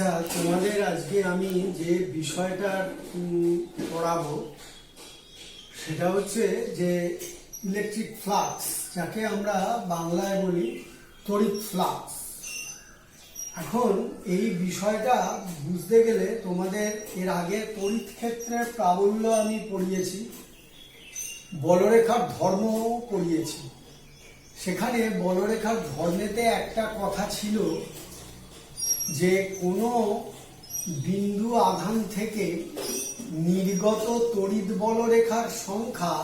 আচ্ছা, তোমাদের আজকে আমি যে বিষয়টা পড়াবো সেটা হচ্ছে যে ইলেকট্রিক ফ্লাক্স, যাকে আমরা বাংলায় বলি তড়িৎ ফ্লাক্স। এখন এই বিষয়টা বুঝতে গেলে তোমাদের এর আগে তড়িৎ ক্ষেত্রের প্রাবল্য আমি পড়িয়েছি, বলরেখার ধর্ম পড়িয়েছি। সেখানে বলরেখার ধর্মেতে একটা কথা ছিল যে কোনো বিন্দু আধান থেকে নির্গত তড়িৎ বলরেখার সংখ্যা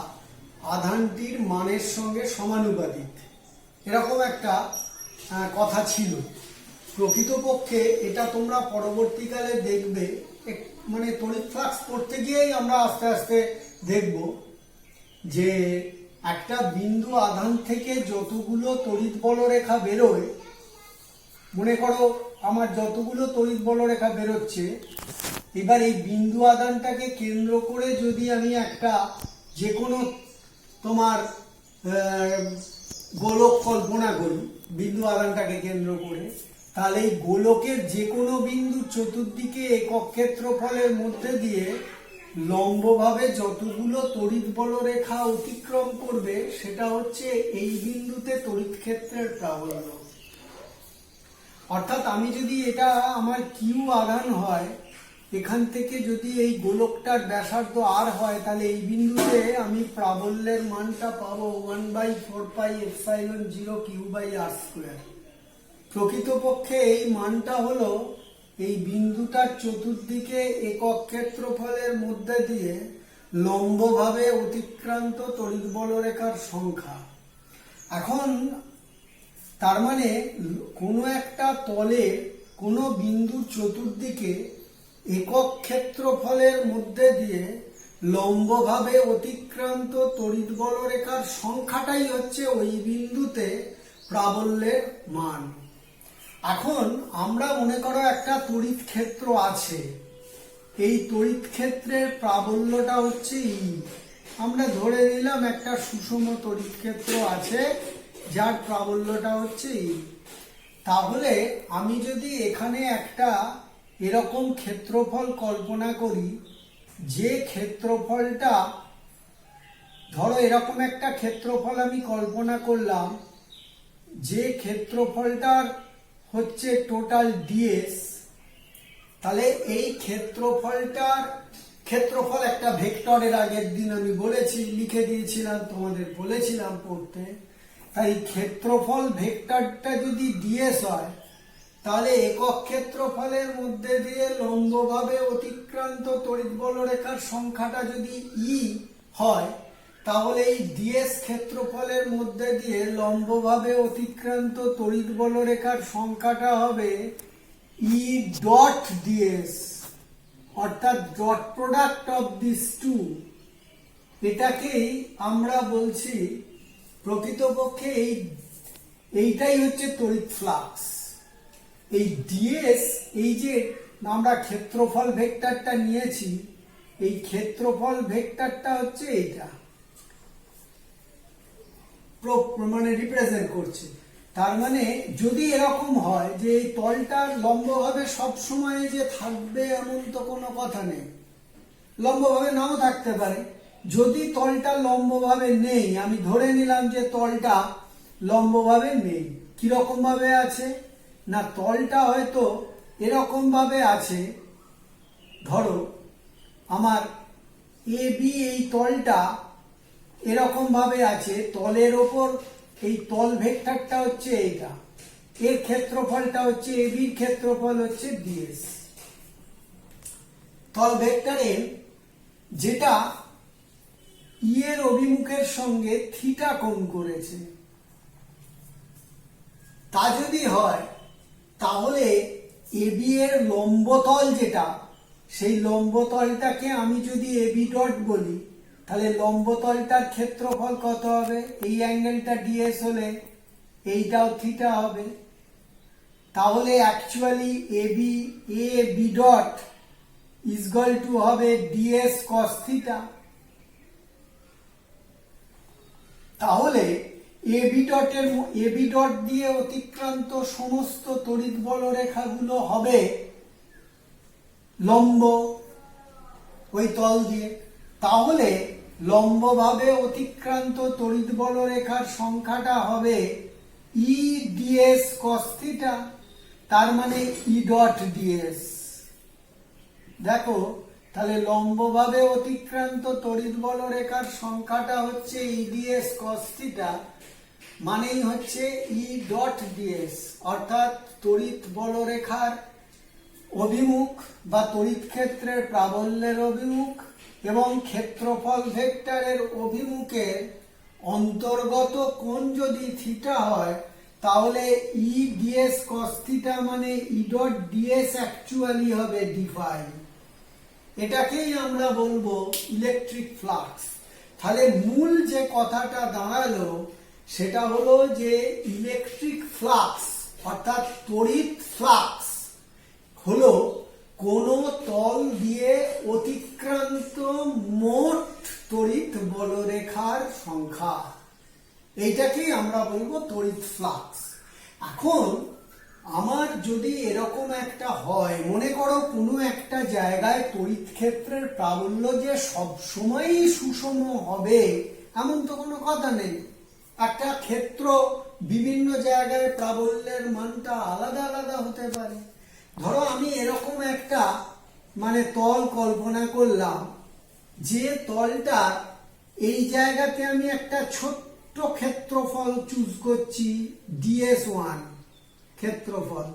আধানটির মানের সঙ্গে সমানুপাতিক, এরকম একটা কথা ছিল। প্রকৃতপক্ষে এটা তোমরা পরবর্তীকালে দেখবে, মানে তড়িৎ ফ্লাক্স পড়তে গিয়েই আমরা আস্তে আস্তে দেখব যে একটা বিন্দু আধান থেকে যতগুলো তড়িৎ বলরেখা বেরোয়, মনে করো আমার যতগুলো তড়িৎ বলরেখা বেরোচ্ছে, এবার এই বিন্দু আধানটাকে কেন্দ্র করে যদি আমি একটা যে কোনো তোমার গোলক কল্পনা করি বিন্দু আধানটাকে কেন্দ্র করে, তাহলে এই গোলকের যে কোনো বিন্দু চতুর্দিকে একক ক্ষেত্রফলের মধ্যে দিয়ে লম্বভাবে যতগুলো তড়িৎ বলরেখা অতিক্রম করবে সেটা হচ্ছে এই বিন্দুতে তড়িৎ ক্ষেত্রের প্রাবল্য। অর্থাৎ আমি যদি এটা আমার কিউ আধান হয়, এখান থেকে যদি এই গোলকটার ব্যাসার্ধ আর হয়, তাহলে এই বিন্দুতে আমি প্রাবল্যের মানটা পাবো 1/4πε0 Q/r²। প্রকৃতপক্ষে এই মানটা হলো এই বিন্দুটার চতুর্দিকে একক ক্ষেত্রফলের মধ্যে দিয়ে লম্বভাবে অতিক্রান্ত তড়িৎ বলরেখার সংখ্যা। এখন তার মানে কোনো একটা তলে কোনো বিন্দুর চতুর্দিকে একক ক্ষেত্রফলের মধ্যে দিয়ে লম্বভাবে অতিক্রান্ত তড়িৎ বলরেখার সংখ্যাটাই হচ্ছে ওই বিন্দুতে প্রাবল্যের মান। এখন আমরা মনে করো একটা তড়িৎ ক্ষেত্র আছে, এই তড়িৎ ক্ষেত্রের প্রাবল্যটা হচ্ছে ই। আমরা ধরে নিলাম একটা সুষম তড়িৎ ক্ষেত্র আছে যার প্রাবল্যটা হচ্ছে ই। তাহলে আমি যদি এখানে একটা এরকম ক্ষেত্রফল কল্পনা করি, যে ক্ষেত্রফলটা ধরো এরকম একটা ক্ষেত্রফল আমি কল্পনা করলাম, যে ক্ষেত্রফলটার হচ্ছে টোটাল ডিএস, তাহলে এই ক্ষেত্রফল একটা ভেক্টরের আগের দিন আমি বলেছি, লিখে দিয়েছিলাম, তোমাদের বলেছিলাম পড়তে। তাই ক্ষেত্রফল ভেক্টরটা যদি ডিএস হয়, তাহলে একক ক্ষেত্রফলের মধ্যে দিয়ে লম্বভাবে অতিক্রান্ত তড়িৎ বলরেখার সংখ্যাটা যদি ই হয়, তাহলে এই ডিএস ক্ষেত্রফলের মধ্যে দিয়ে লম্বভাবে অতিক্রান্ত তড়িৎ বলরেখার সংখ্যাটা হবে ই ডট ডিএস, অর্থাৎ dot product of this two. এটাকেই আমরা বলছি প্রকৃতপক্ষে এইটাই হচ্ছে তড়িৎ ফ্লাক্স। এই ডিএস, এই যে আমরা ক্ষেত্রফল ভেক্টরটা নিয়েছি, এই ক্ষেত্রফল ভেক্টরটা হচ্ছে এইটা, মানে রিপ্রেজেন্ট করছে। তার মানে যদি এরকম হয় যে এই তলটার লম্বভাবে সব সময় যে থাকবে এমন তো কোনো কথা নেই, লম্বভাবে নাও থাকতে পারে। যদি তলটা লম্বভাবে নেই, আমি ধরে নিলাম যে তলটা লম্বভাবে নেই, কিরকম ভাবে আছে না, তলটা হয়তো এরকম ভাবে আছে, ধরো আমার এ বি, এই তলটা এরকম ভাবে আছে, তলের ওপর এই তল ভেক্টরটা হচ্ছে এইটা, এর ক্ষেত্রফলটা হচ্ছে এ বির ক্ষেত্রফল হচ্ছে ডিএস। তল ভেক্টরের যেটা ই এর অভিমুখের সঙ্গে থিটা কোণ করেছে, তা যদি হয়, তাহলে এবি এর লম্বতল যেটা, সেই লম্বতলটাকে আমি যদি এবি ডট বলি, তাহলে লম্বতলটার ক্ষেত্রফল কত হবে? এই অ্যাঙ্গেলটা ডিএস হলে এইটাও থিটা হবে। তাহলে actually A B dot ইজগল two হবে ডিএস কস থিটা। তাহলে এবি ডট দিয়ে অতিক্রান্ত সমস্ত তড়িৎ বলরেখাগুলো হবে লম্ব ওই তল দিয়ে, তাহলে লম্বভাবে অতিক্রান্ত তড়িৎ বলরেখার সংখ্যাটা হবে ই ডিএস কস থিটা, তার মানে ই ডট ডিএস। দেখো তাহলে লম্বভাবে অতিক্রান্ত তড়িৎ বলরেখার সংখ্যাটা হচ্ছে ই ডিএস কস থিটা, মানেই হচ্ছে ই ডট ডিএস, অর্থাৎ তড়িৎ বলরেখার অভিমুখ বা তড়িৎ ক্ষেত্রের প্রাবল্যের অভিমুখ এবং ক্ষেত্রফল ভেক্টরের অভিমুখের অন্তর্গত কোণ যদি থিটা হয়, তাহলে ই ডিএস কস থিটা মানে ই ডট ডিএস অ্যাকচুয়ালি হবে ডি ফাই। এটাকেই আমরা বলবো ইলেকট্রিক ফ্লাক্স। তাহলে মূল যে কথাটা দাঁড়ালো সেটা হলো যে ইলেকট্রিক ফ্লাক্স অর্থাৎ তড়িৎ ফ্লাক্স হলো কোন তল দিয়ে অতিক্রান্ত মোট তড়িৎ বলরেখার সংখ্যা, এইটাকেই আমরা বলবো তড়িৎ ফ্লাক্স। এখন আমার যদি এরকম একটা হয়, মনে করো কোনো একটা জায়গায় তড়িৎ ক্ষেত্রের প্রাবল্য যে সব সময়ই সুষম হবে এমন তো কোনো কথা নেই। একটা ক্ষেত্র বিভিন্ন জায়গায় প্রাবল্যের মানটা আলাদা আলাদা হতে পারে। ধরো আমি এরকম একটা তল কল্পনা করলাম, যে তলটা এই জায়গাতে আমি একটা ছোট্ট ক্ষেত্রফল চুজ করছি ds1 ক্ষেত্রফল,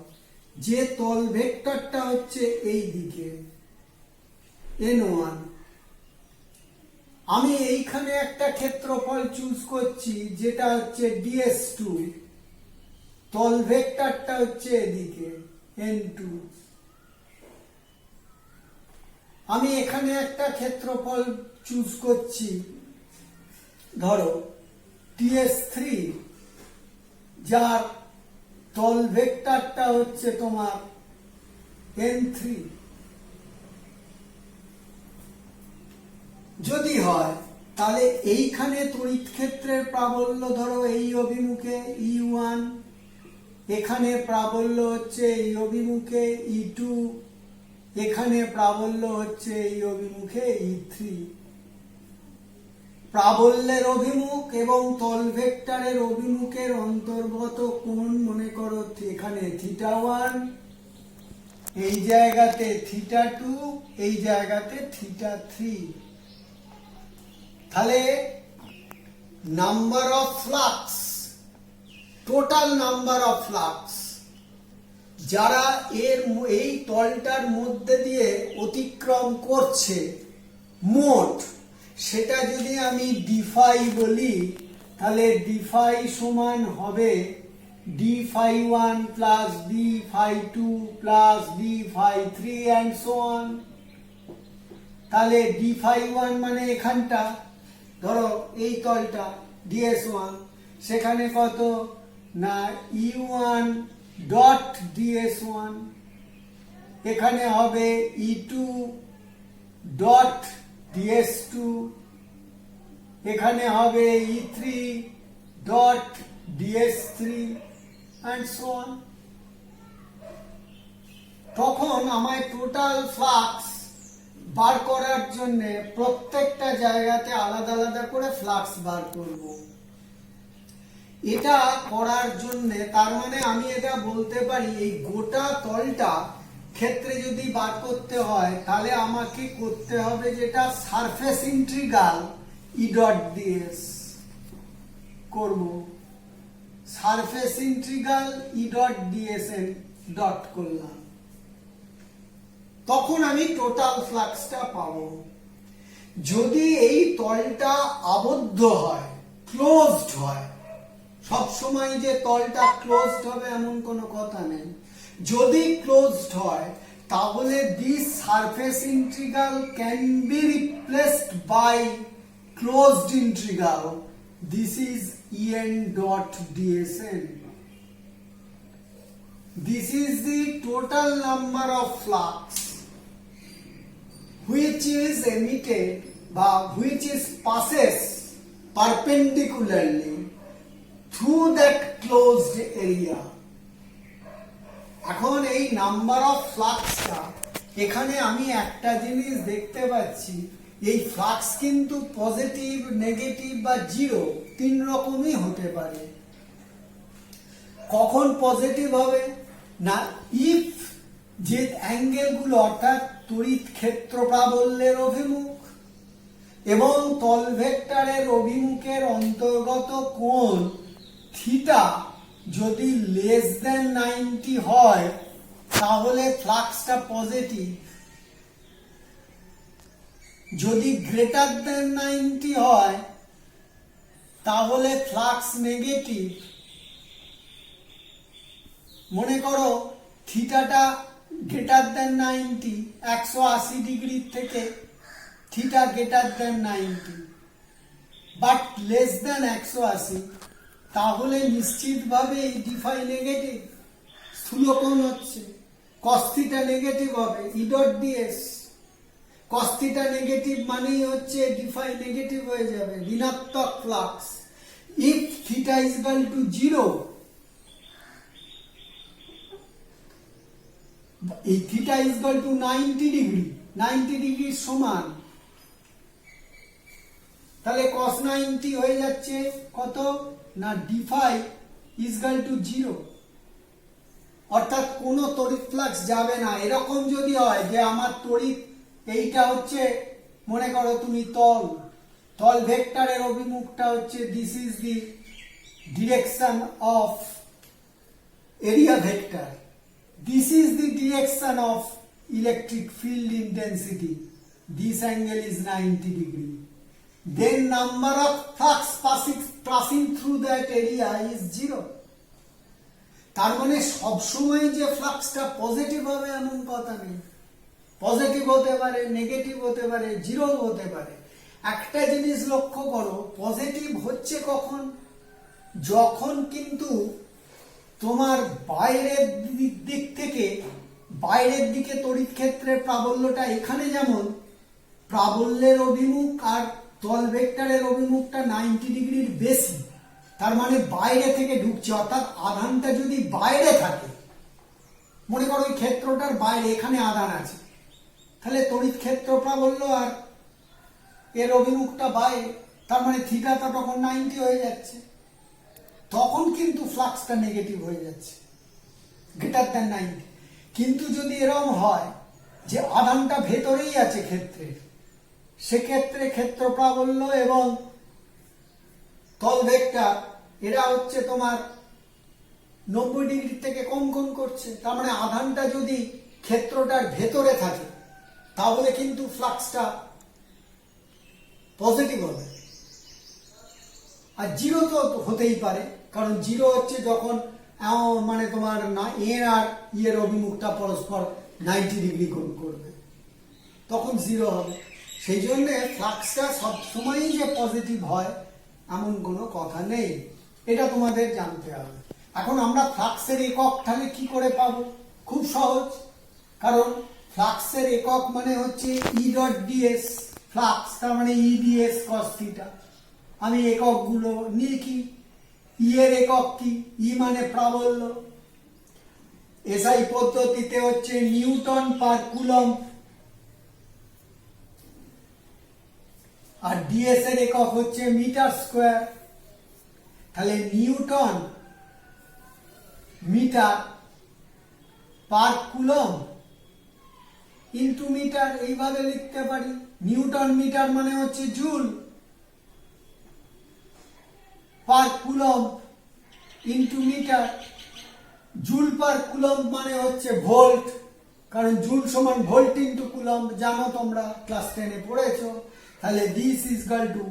যে তল ভেক্টরটা হচ্ছে এই দিকে n1। আমি এইখানে একটা ক্ষেত্রফল চুজ করছি যেটা হচ্ছে ds2, তল ভেক্টরটা হচ্ছে এদিকে n2। আমি এখানে একটা ক্ষেত্রফল চুজ করছি ধরো ds3, যার তল ভেক্টরটা হচ্ছে তোমার n3। যদি হয় তাহলে এইখানে তড়িৎ ক্ষেত্রের প্রাবল্য ধরো এই অভিমুখে E1, এখানে প্রাবল্য হচ্ছে এই অভিমুখে E2, এখানে প্রাবল্য হচ্ছে এই অভিমুখে E3। প্রাবল্যের অভিমুখ এবং তল ভেক্টরের অভিমুখের অন্তর্গত কোণ মনে করো এখানে θ1, এই জায়গাতে θ2, এই জায়গাতে θ3। তাহলে number of flux, total number of flux যারা এই তলটার মধ্যে দিয়ে অতিক্রম করছে মোট, সেটা যদি আমি ডিফাই বলি, তাহলে ডিফাই সমান হবে d∅1 plus d∅2 plus d∅3 and so on. তাহলে d∅1 মানে এখানটা ধরো এই তলটা ds1, সেখানে কত না E1 ডট ds1, এখানে হবে E2 ডট ds2, এখানে হবে E3 dot ds3 and so on। তখন আমায় টোটাল ফ্লাক্স বার করার জন্য প্রত্যেকটা জায়গাতে আলাদা আলাদা করে ফ্লাক্স বার করব। এটা করার জন্য তার মানে আমি এটা বলতে পারি এই গোটা তলটা ক্ষেত্রে যদি বার করতে হয় তাহলে আমাকে করতে হবে যেটা surface integral E dot ds করব। Surface integral E dot ds dot করলাম, তখন আমি টোটাল ফ্লাক্সটা পাবো। যদি এই তলটা আবদ্ধ হয়, ক্লোজড হয়, সব সময় যে তলটা ক্লোজড হবে এমন কোনো কথা নেই, যদি ক্লোজড হয় তাহলে this surface integral can be replaced by closed integral, this is en dot dsn. This is the total number of flux which is emitted বা which is passes perpendicularly through that closed area. এখন এই number of ফ্লাক্সটা এখানে আমি একটা জিনিস দেখতে পাচ্ছি, এই ফ্লাক্স কিন্তু পজিটিভ, নেগেটিভ বা জিরো তিন রকমই হতে পারে। কখন পজিটিভ হবে না, ইফ যে অ্যাঙ্গেলগুলো অর্থাৎ তড়িৎ ক্ষেত্র প্রাবল্যের অভিমুখ এবং তল ভেক্টরের অভিমুখের অন্তর্গত কোণ থিটা যদি লেস দেন 90 হয় তাহলে ফ্লাক্সটা পজিটিভ, যদি গ্রেটার দেন 90 হয় তাহলে ফ্লাক্স নেগেটিভ। মনে করো থিটাটা গ্রেটার দেন 90, 180 ডিগ্রি থেকে theta greater than 90 but less than 180, তাহলে নিশ্চিতভাবে এই ডিফাই নেগেটিভ, স্থূলকোণ হচ্ছে cos থিটা নেগেটিভ হবে, E dot DS. cos theta negative মানেই হচ্ছে ডিফাই নেগেটিভ হয়ে যাবে, ঋণাত্মক flux. If theta is equal to 0, এই theta is equal to 90 degree, 90 ডিগ্রির সমান, তাহলে cos 90 হয়ে যাচ্ছে কত না ডিফাই ইজ ইকুয়াল টু 0, অর্থাৎ কোনো তড়িৎ ফ্লাক্স যাবে না। এরকম যদি হয় যে আমার তড়িৎ এইটা হচ্ছে, মনে করো তুমি তল ভেক্টরের অভিমুখটা হচ্ছে this is the direction of area vector, this is the direction of electric field intensity, this angle is 90 degree, then number of flux passing through that area is 0. তার মানে সবসময় যে ফ্লাক্সটা পজিটিভ হবে এমন কথা নেই, পজিটিভ হতে পারে, নেগেটিভ হতে পারে, জিরো হতে পারে। একটা জিনিস লক্ষ্য করো, পজিটিভ হচ্ছে কখন, যখন কিন্তু তোমার বাইরের দিক থেকে বাইরের দিকে তড়িৎ ক্ষেত্রের প্রাবল্যটা এখানে যেমন প্রাবল্যের অভিমুখ আর তল ভেক্টরের অভিমুখটা 90 ডিগ্রির বেশি, তার মানে বাইরে থেকে ঢুকছে, অর্থাৎ আধানটা যদি বাইরে থাকে, মনে করো ওই ক্ষেত্রটার বাইরে এখানে আধান আছে, তাহলে তড়িৎ ক্ষেত্র প্রাবল্য আর এর অভিমুখটা বাইরে, তার মানে থিটাটা তখন 90 হয়ে যাচ্ছে, তখন কিন্তু ফ্লাক্সটা নেগেটিভ হয়ে যাচ্ছে, গ্রেটার দ্যান 90। কিন্তু যদি এরকম হয় যে আধানটা ভেতরেই আছে ক্ষেত্রের, সেক্ষেত্রে ক্ষেত্র প্রাবল্য এবং তল ভেক্টর এরা হচ্ছে তোমার 90 ডিগ্রি থেকে কম করছে, তার মানে আধানটা যদি ক্ষেত্রটার ভেতরে থাকে তাহলে কিন্তু ফ্লাক্সটা পজিটিভ হবে। আর জিরো তো হতেই পারে, কারণ জিরো হচ্ছে যখন মানে তোমার না এর আর ইয়ের অভিমুখটা পরস্পর 90 ডিগ্রি কোণ করবে, তখন জিরো হবে। সেই জন্য ফ্লাক্সটা সবসময়ই যে পজিটিভ হয় এমন কোনো কথা নেই, এটা তোমাদের জানতে হবে। এখন আমরা ফ্লাক্সের একক তাহলে কি করে পাবো, খুব সহজ, কারণ ফ্লাক্সের একক মানে হচ্ছে ই ডট ডিএস, ফ্লাক্স তার মানে ই ডিএস কস থিটা। আমি এককগুলো লিখি, ই এর একক কি, ই মানে প্রাবল্য, এসআই পদ্ধতিতে হচ্ছে নিউটন পার কুলম্ব, আর ডিএস এর একক হচ্ছে মিটার স্কোয়ার। তাহলে newton metre per coulomb into metre, এইভাবে লিখতে পারি। নিউটন মিটার মানে হচ্ছে joule, per coulomb into metre, joule per coulomb মানে হচ্ছে ভোল্ট, কারণ জুল সমান ভোল্ট ইন্টু কুলম্ব, জানো তোমরা ক্লাস 10-এ পড়েছো। তাহলে this is equal to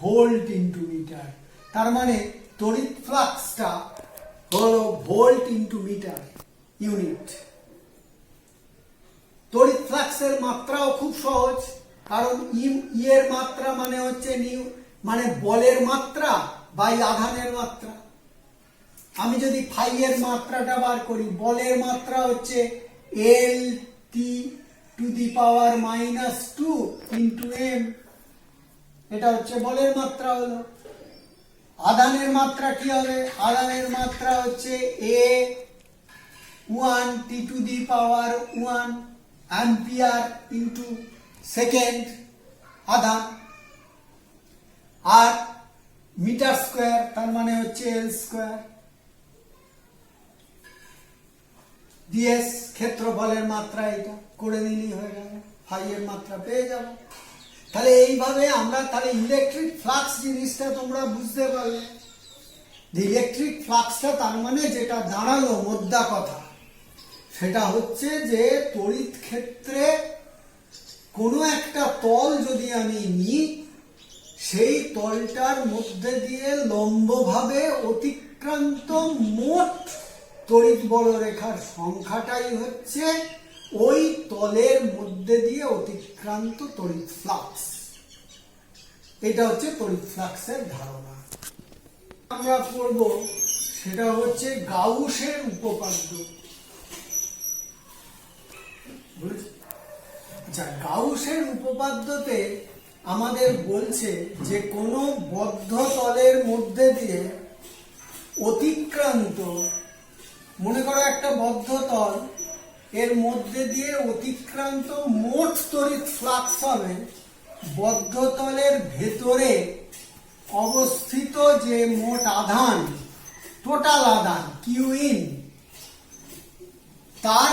volt into metre, তার মানে তড়িৎ ফ্লাক্সটা হলো ভোল্ট ইন্টু মিটার ইউনিট। তড়িৎ ফ্লাক্সের মাত্রাও খুব সহজ, কারণ ই এর মাত্রা মানে হচ্ছে মানে বলের মাত্রা বাই আধানের মাত্রা। আমি যদি ফাই এর মাত্রাটা বার করি, বলের মাত্রা হচ্ছে L T to the power -2 into M, এটা হচ্ছে বলের মাত্রা হলো। আধানের মাত্রা কি হবে, আধানের মাত্রা হচ্ছে A 1 T to the power 1 ampere into second আধান, আর মিটার স্কোয়ার তার মানে হচ্ছে এল স্কোয়ার, ডিএস ক্ষেত্রফলের মাত্রা, এটা করে নিলেই হয়ে গেল, ফাই এর মাত্রা পেয়ে যাব। তাহলে এইভাবে আমরা তাহলে ইলেকট্রিক ফ্লাক্স জিনিসটা তোমরা বুঝতে পারলে। ইলেকট্রিক ফ্লাক্সটা তার মানে যেটা দাঁড়ালো মোদ্দা কথা, সেটা হচ্ছে যে তড়িৎ ক্ষেত্রে কোনো একটা তল যদি আমি নিই, সেই তলটার মধ্যে দিয়ে লম্বভাবে অতিক্রান্ত মোট তড়িৎ বলরেখার সংখ্যাটাই হচ্ছে ওই তলের মধ্যে দিয়ে অতিক্রান্ত তড়িৎ ফ্লাক্স। এটা হচ্ছে তড়িৎ ফ্লাক্সের ধারণা। আমরা পড়ব সেটা হচ্ছে গাউসের উপপাদ্য। আচ্ছা, গাউসের উপপাদ্যতে আমাদের বলছে যে কোনো বদ্ধ তলের মধ্যে দিয়ে অতিক্রান্ত, মনে করো একটা বদ্ধ তল, এর মধ্যে দিয়ে অতিক্রান্ত মোট তড়িৎ ফ্লাক্স হবে বদ্ধ তলের ভেতরে অবস্থিত যে মোট আধান, টোটাল আধান কিউ ইন, তার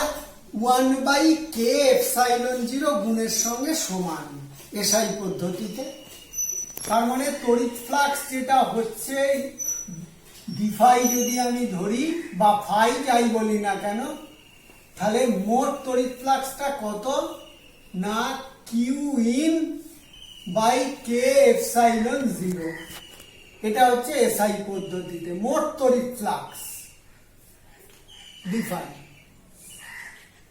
1/k∁0 গুণের সঙ্গে সমান এসআই পদ্ধতিতে। তার মানে তড়িৎ ফ্লাক্স যেটা হচ্ছে ডিফাই যদি আমি ধরি বা ফাই যাই বলি না কেন, তাহলে মোট তড়িৎ ফ্লাক্সটা কত না কিউ ইন বাই k∁0। এটা হচ্ছে এসআই পদ্ধতিতে মোট তড়িৎ ফ্লাক্স ডিফাই।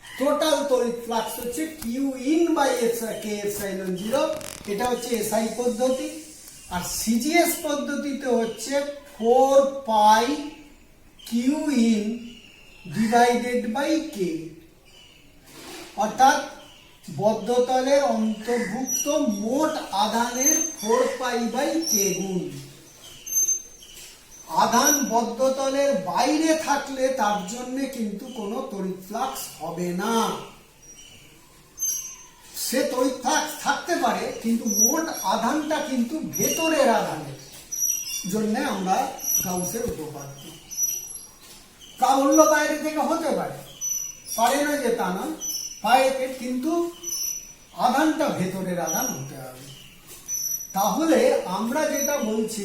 টোটাল তড়িৎ ফ্লাক্স হচ্ছে কিউ ইন বাই k∁0, এটা হচ্ছে এসআই পদ্ধতি। আর সিজিএস পদ্ধতিতে হচ্ছে 4π কিউ ইন ডিভাইডেড বাই কে, অর্থাৎ বদ্ধতলের অন্তর্ভুক্ত মোট আধানের 4π/k গুণ। আধান বদ্ধতলের বাইরে থাকলে তার জন্য কিন্তু কোনো তড়িৎ ফ্লাক্স হবে না। সে তড়িৎ ফ্লাক্স থাকতে পারে, কিন্তু মোট আধানটা কিন্তু ভেতরের আধানের জন্য আমরা গাউসের উপপাদ্য। প্রাবল্য বাইরে থেকে হতে পারে, পারে না যে তা না, পারে, কিন্তু আধানটা ভেতরের আধান হতে হবে। তাহলে আমরা যেটা বলছি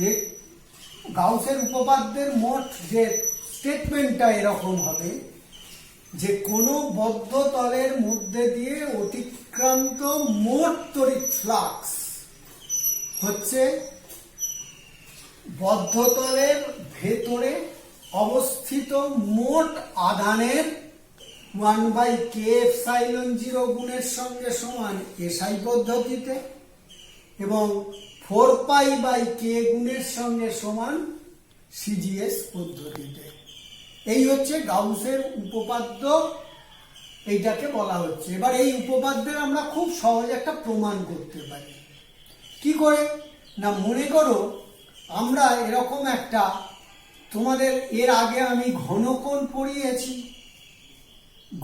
যে গাউসের উপপাদ্যের মোট যে স্টেটমেন্টটা এরকম হবে যে কোনো বদ্ধ তলের মধ্যে দিয়ে অতিক্রান্ত মোট তড়িৎ ফ্লাক্স হচ্ছে বদ্ধ তলের ভেতরে অবস্থিত মোট আধানের 1/k∁0 গুণের সঙ্গে সমান এসআই পদ্ধতিতে, এবং 4π/k গুণের সঙ্গে সমান সিজিএস পদ্ধতিতে। এই হচ্ছে গাউসের উপপাদ্য, এইটাকে বলা হচ্ছে। এবার এই উপপাদ্যের আমরা খুব সহজে একটা প্রমাণ করতে পারি। কি করে না, মনে করো আমরা এরকম একটা, তোমাদের এর আগে আমি ঘনকোণ পড়িয়েছি।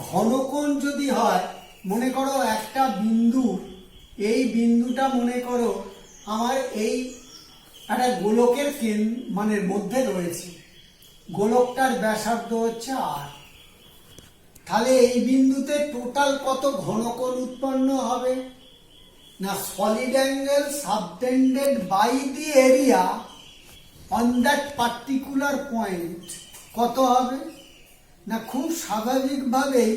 ঘনকোণ যদি হয়, মনে করো একটা বিন্দু, এই বিন্দুটা মনে করো আমার এই একটা গোলকের মানে মধ্যে রয়েছে, গোলকটার ব্যাসার্ধ হচ্ছে আর। তাহলে এই বিন্দুতে টোটাল কত ঘনকোণ উৎপন্ন হবে না, solid angle subtended by the area on that particular point কত হবে না, খুব স্বাভাবিকভাবেই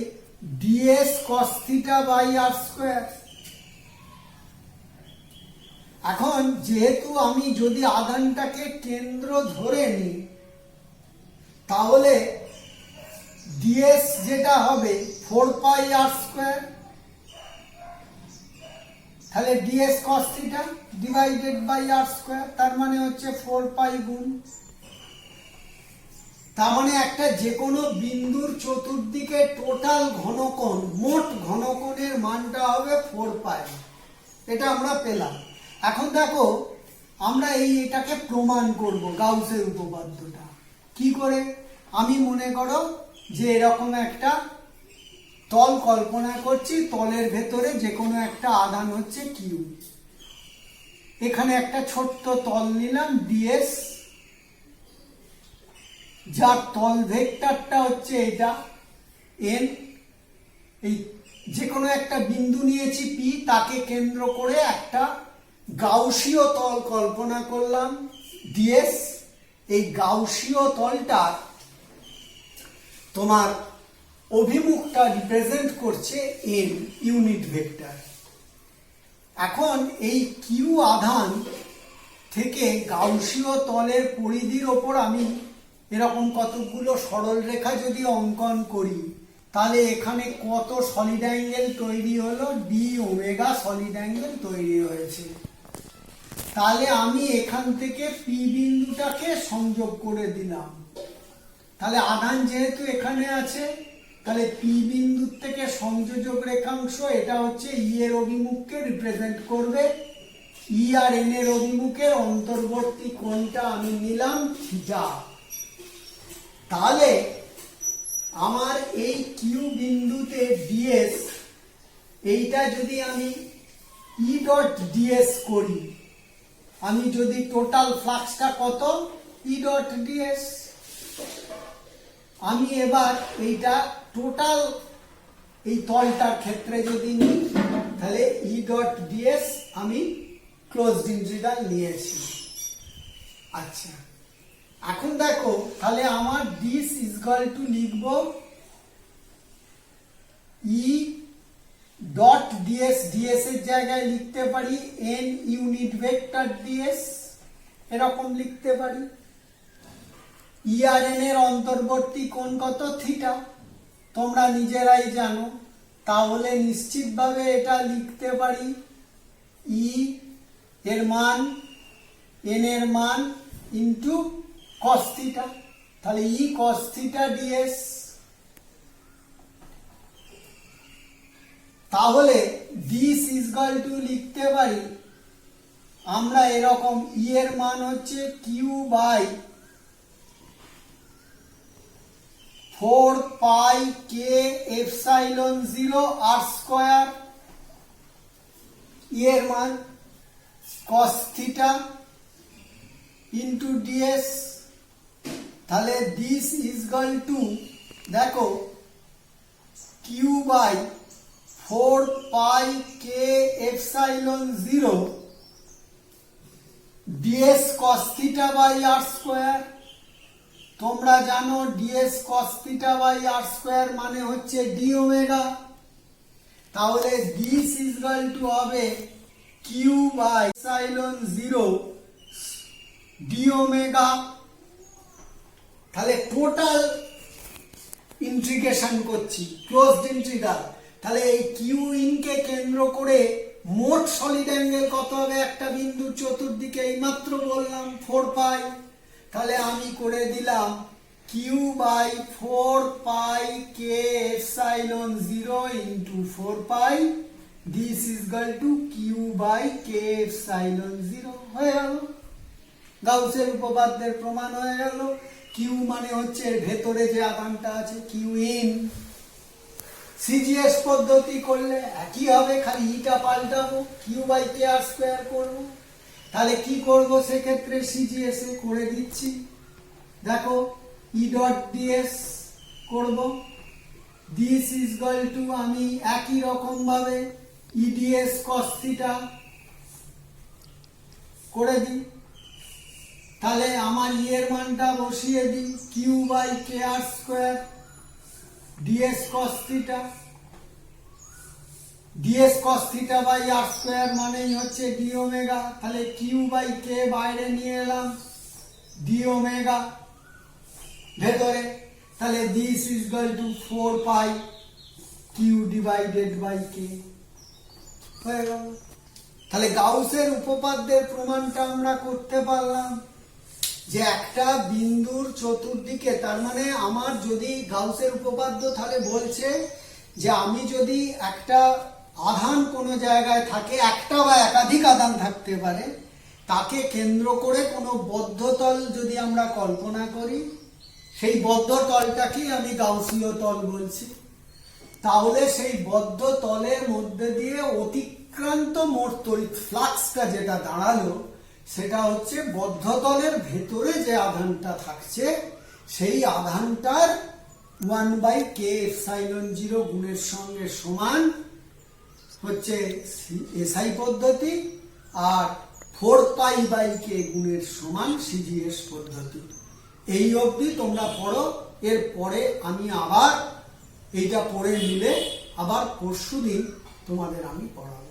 ds cos θ/r²। এখন যেহেতু আমি যদি আধানটাকে কেন্দ্র ধরে নিই, তাহলে ds যেটা হবে 4πr², তাহলে ds cos θ divided by r², তার মানে হচ্ছে 4π গুণ। তার মানে একটা যে কোনো বিন্দুর চতুর্দিকে টোটাল ঘনকোণ, মোট ঘনকোণের মানটা হবে 4π। এটা আমরা পেলাম। এখন দেখো আমরা এটাকে প্রমাণ করব গাউসের উপপাদ্যটা। কি করে, আমি মনে করো যে এরকম একটা তল কল্পনা করছি, তলের ভেতরে যে কোনো একটা আধান হচ্ছে কিউ। এখানে একটা ছোট্ট তল নিলাম ডিএস, যার তল ভেক্টরটা হচ্ছে এটা এন। এই যে কোনো একটা বিন্দু নিয়েছি পি, তাকে কেন্দ্র করে একটা গাউসীয় তল কল্পনা করলাম ডিএস। এই গাউসীয় তলটা তোমার অভিমুখটা রিপ্রেজেন্ট করছে এন ইউনিট ভেক্টর। এখন এই কিউ আধান থেকে গাউসীয় তলের পরিধির ওপর আমি এরকম কতগুলো সরল রেখা যদি অঙ্কন করি, তাহলে এখানে কত সলিড অ্যাঙ্গেল তৈরি হলো, ডি ওমেগা সলিড অ্যাঙ্গেল তৈরি হয়েছে। তাহলে আমি এখান থেকে পি বিন্দুটাকে সংযোগ করে দিলাম। তাহলে আধান যেহেতু এখানে আছে, তাহলে পি বিন্দুর থেকে সংযোজক রেখাংশ এটা হচ্ছে ই এর অভিমুখকে রিপ্রেজেন্ট করবে। ই আর এন এর অভিমুখের অন্তর্বর্তী কোণটা আমি নিলাম থিটা। তাহলে আমার এই কিউ বিন্দুতে ডিএস, এইটা যদি আমি ই ডট ডিএস করি, আমি যদি টোটাল ফ্লাক্সটা কত ই ডট ডিএস, আমি এবার এইটা টোটাল এই তলটার ক্ষেত্রে যদি নিই, তাহলে ই ডট ডিএস আমি ক্লোজড ইন্টিগ্রাল নিয়েছি। আচ্ছা, এখন দেখো, তাহলে আমার ডিস ইজগাল টু লিখব ই ডট ডিএস, ডিএস এর জায়গায় লিখতে পারি এন ইউনিট ভেক্টর ডিএস, এরকম লিখতে পারি। ই আর এন এর অন্তর্বর্তী কোণ কত থিটা, তোমরা নিজেরাই জানো। তাহলে নিশ্চিতভাবে এটা লিখতে পারি ই এর মান এন এর মান ইন্টু কস থিটা। তাহলে ই কস থিটা ডিএস। তাহলে দিস ইজগাল টু লিখতে পারি আমরা এরকম, ই এর মান হচ্ছে q by 4 pi K epsilon 0 r square, E এর মান কস থিটা ইন্টু ডিএস। তাহলে দিস ইজগাল টু, দেখো, q by 4 pi K epsilon 0 ds cos theta by r square. তোমরা জানো ds cos theta by r square মানে হচ্ছে d omega. তাহলে this is equal two হবে Q by epsilon 0 D omega. তাহলে total integration করছি, closed integral. তাহলে এই কিউ ইন কে কেন্দ্র করে মোট সলিড অ্যাঙ্গেল কত হবে একটা বিন্দুর চতুর্দিকে, এইমাত্র বললাম 4 পাই। তাহলে আমি করে দিলাম Q by 4 pi K epsilon 0 into 4 pi, this is equal to Q by কে এপসাইলন 0। হয়ে গেল, গাউসের উপপাদ্যের প্রমাণ হয়ে গেল। কিউ মানে হচ্ছে ভেতরে যে আধানটা আছে কিউ ইন। সিজিএস পদ্ধতি করলে একই হবে, খালি ইটা পাল্টাবো, q by k r square করবো। তাহলে কি করব সেক্ষেত্রে, সিজিএস এ করে দিচ্ছি। দেখো, ই ডট ডিএস করব, দিস ইজগাল টু আমি একই রকম ভাবে ইডিএস কস থিটা করে দিই। তাহলে আমার ই এর মানটা বসিয়ে দিই q by k r square ds cos theta. Ds cos theta by r square মানেই হচ্ছে ডি ওমেগা। তাহলে কিউ বাই কে বাইরে নিয়ে এলাম, ডি ওমেগা ভেতরে। তাহলে this is equal to 4 pi q divided by k হয়ে গেল। তাহলে গাউসের উপপাদ্যের প্রমাণটা আমরা করতে পারলাম যে একটা বিন্দুর চতুর্দিকে, তার মানে আমার যদি গাউসের উপপাদ্য তাহলে বলছে যে আমি যদি একটা আধান কোনো জায়গায় থাকে, একটা বা একাধিক আধান থাকতে পারে, তাকে কেন্দ্র করে কোনো বদ্ধতল যদি আমরা কল্পনা করি, সেই বদ্ধ তলটাকেই আমি গাউসীয় তল বলছি। তাহলে সেই বদ্ধ তলের মধ্যে দিয়ে অতিক্রান্ত মোট তড়িৎ ফ্লাক্সটা যেটা দাঁড়ালো সেটা হচ্ছে বদ্ধ তলের ভেতরে যে আধানটা থাকছে সেই আধানটার 1/k∁0 গুণের সঙ্গে সমান হচ্ছে এসআই পদ্ধতি, আর 4π/k গুণের সমান সিজিএস পদ্ধতি। এই অবধি তোমরা পড়ো। এর পরে আমি আবার এইটা পড়ে নিলে আবার পরশুদিন তোমাদের আমি পড়াবো।